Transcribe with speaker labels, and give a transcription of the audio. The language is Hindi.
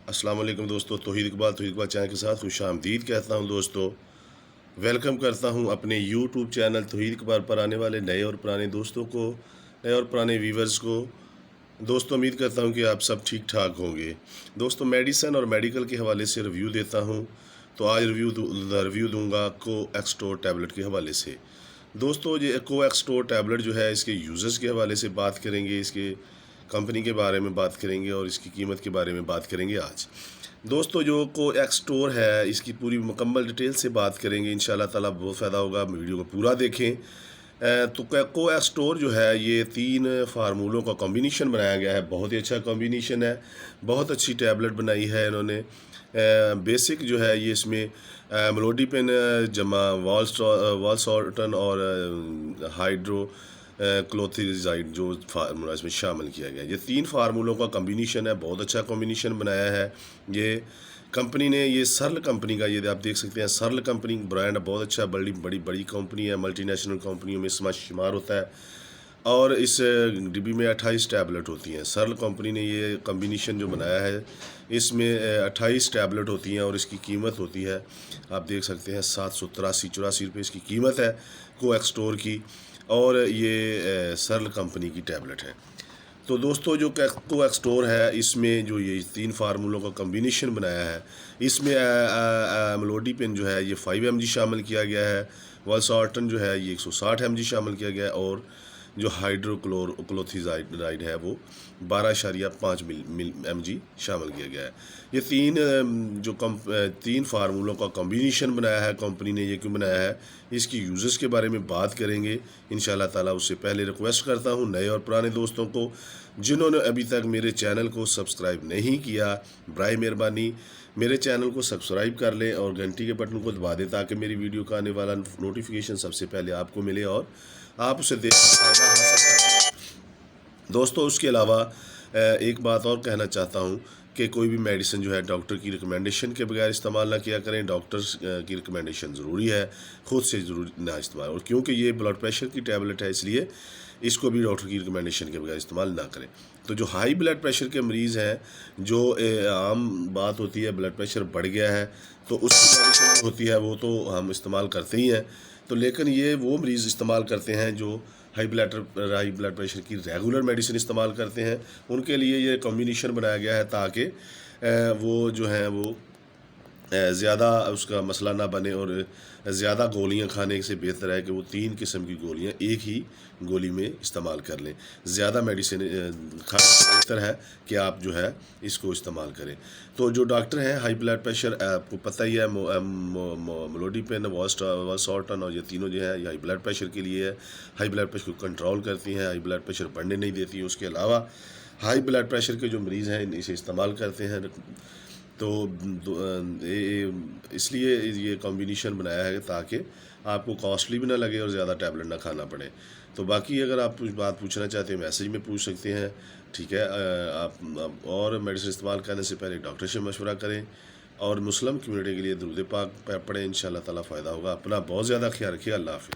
Speaker 1: अस्सलाम वालेकुम दोस्तों, तौहीद इकबाल चैनल के साथ खुशामदीद कहता हूं दोस्तों। वेलकम करता हूं अपने यूट्यूब चैनल तौहीद इकबाल पर आने वाले नए और पुराने दोस्तों को, नए और पुराने व्यूवर्स को। दोस्तों उम्मीद करता हूं कि आप सब ठीक ठाक होंगे। दोस्तों मेडिसन और मेडिकल के हवाले से रिव्यू देता हूं, तो आज रिव्यू दूंगा को एक्सटोर टैबलेट के हवाले से। दोस्तों ये को एक्सटोर टैबलेट जो है, इसके यूज़र्स के हवाले से बात करेंगे, इसके कंपनी के बारे में बात करेंगे और इसकी कीमत के बारे में बात करेंगे आज। दोस्तों जो को एक्सटोर है, इसकी पूरी मुकम्मल डिटेल से बात करेंगे इंशाल्लाह ताला, बहुत फ़ायदा होगा, वीडियो को पूरा देखें। तो को एक्सटोर जो है ये 3 फार्मूलों का कॉम्बिनेशन बनाया गया है, बहुत ही अच्छा कॉम्बिनेशन है, बहुत अच्छी टैबलेट बनाई है इन्होंने। बेसिक जो है ये इसमें मेलोडिपिन जमा वालसॉर्टन और हाइड्रो क्लोथिजाइड जो फार्मूला इसमें शामिल किया गया है। ये 3 फार्मूलों का कॉम्बिनेशन है, बहुत अच्छा कॉम्बिनेशन बनाया है। ये कंपनी ने, ये सर्ल कंपनी का, ये आप देख सकते हैं, सर्ल कंपनी ब्रांड बहुत अच्छा, बड़ी बड़ी बड़ी कंपनी है, मल्टीनेशनल कंपनियों में इसमें शुमार होता है। और इस डिब्बी में 28 टैबलेट होती हैं। सर्ल कंपनी ने ये कॉम्बिनेशन जो बनाया है, इसमें 28 टैबलेट होती हैं और इसकी कीमत होती है, आप देख सकते हैं, 783-84 रुपये इसकी कीमत है को एक्सटोर की। और ये सर्ल कंपनी की टैबलेट है। तो दोस्तों जो को एक्सटोर है, इसमें जो ये 3 फार्मूलों का कॉम्बिनेशन बनाया है, इसमें मेलोडिपिन जो है ये 5 mg शामिल किया गया है, वालसॉर्टन जो है ये 160 mg शामिल किया गया है, और जो हाइड्रोक्लोथिजाइड है वो 12.5 mg शामिल किया गया है। ये 3 फार्मूलों का कॉम्बिनेशन बनाया है कंपनी ने। ये क्यों बनाया है, इसकी यूज़र्स के बारे में बात करेंगे इंशाल्लाह ताला। उससे पहले रिक्वेस्ट करता हूँ नए और पुराने दोस्तों को, जिन्होंने अभी तक मेरे चैनल को सब्सक्राइब नहीं किया, बराए मेहरबानी मेरे चैनल को सब्सक्राइब कर लें और घंटी के बटन को दबा दें, ताकि मेरी वीडियो का आने वाला नोटिफिकेशन सबसे पहले आपको मिले और आप उसे देख फ़ायदा हासिल कर सकें। दोस्तों उसके अलावा एक बात और कहना चाहता हूँ कि कोई भी मेडिसिन जो है डॉक्टर की रिकमेंडेशन के बगैर इस्तेमाल ना किया करें। डॉक्टर की रिकमेंडेशन ज़रूरी है, ख़ुद से ज़रूर ना इस्तेमाल। और क्योंकि ये ब्लड प्रेशर की टैबलेट है, इसलिए इसको भी डॉक्टर की रिकमेंडेशन के बगैर इस्तेमाल ना करें। तो जो हाई ब्लड प्रेशर के मरीज़ हैं, जो आम बात होती है, ब्लड प्रेशर बढ़ गया है तो उसकी मेडिसिन जो होती है वो तो हम इस्तेमाल करते ही हैं। तो लेकिन ये वो मरीज़ इस्तेमाल करते हैं जो हाई ब्लड प्रेशर की रेगुलर मेडिसिन इस्तेमाल करते हैं, उनके लिए ये कॉम्बिनेशन बनाया गया है, ताकि वो जो हैं वो ज़्यादा उसका मसला ना बने। और ज़्यादा गोलियां खाने से बेहतर है कि वो 3 किस्म की गोलियां एक ही गोली में इस्तेमाल कर लें। ज़्यादा मेडिसिन खाने से बेहतर है कि आप जो है इसको इस्तेमाल करें। तो जो डॉक्टर हैं हाई ब्लड प्रेशर, आपको पता ही है, मेलोडिपिन, वालसॉर्टन और ये तीनों जो है ये हाई ब्लड प्रेशर के लिए है। हाई ब्लड प्रेशर को कंट्रोल करती हैं, हाई ब्लड प्रेशर बढ़ने नहीं देती हैं। उसके अलावा हाई ब्लड प्रेशर के जो मरीज़ हैं इसे इस्तेमाल करते हैं। तो इसलिए ये कॉम्बिनेशन बनाया है ताकि आपको कॉस्टली भी ना लगे और ज़्यादा टैबलेट ना खाना पड़े। तो बाकी अगर आप कुछ बात पूछना चाहते हैं मैसेज में पूछ सकते हैं, ठीक है। आप और मेडिसिन इस्तेमाल करने से पहले डॉक्टर से मशवरा करें और मुस्लिम कम्युनिटी के लिए दुरूद पाक पढ़ें, इंशाल्लाह ताला फ़ायदा होगा। अपना बहुत ज़्यादा ख्याल रखिए। अल्लाह हाफ़िज़।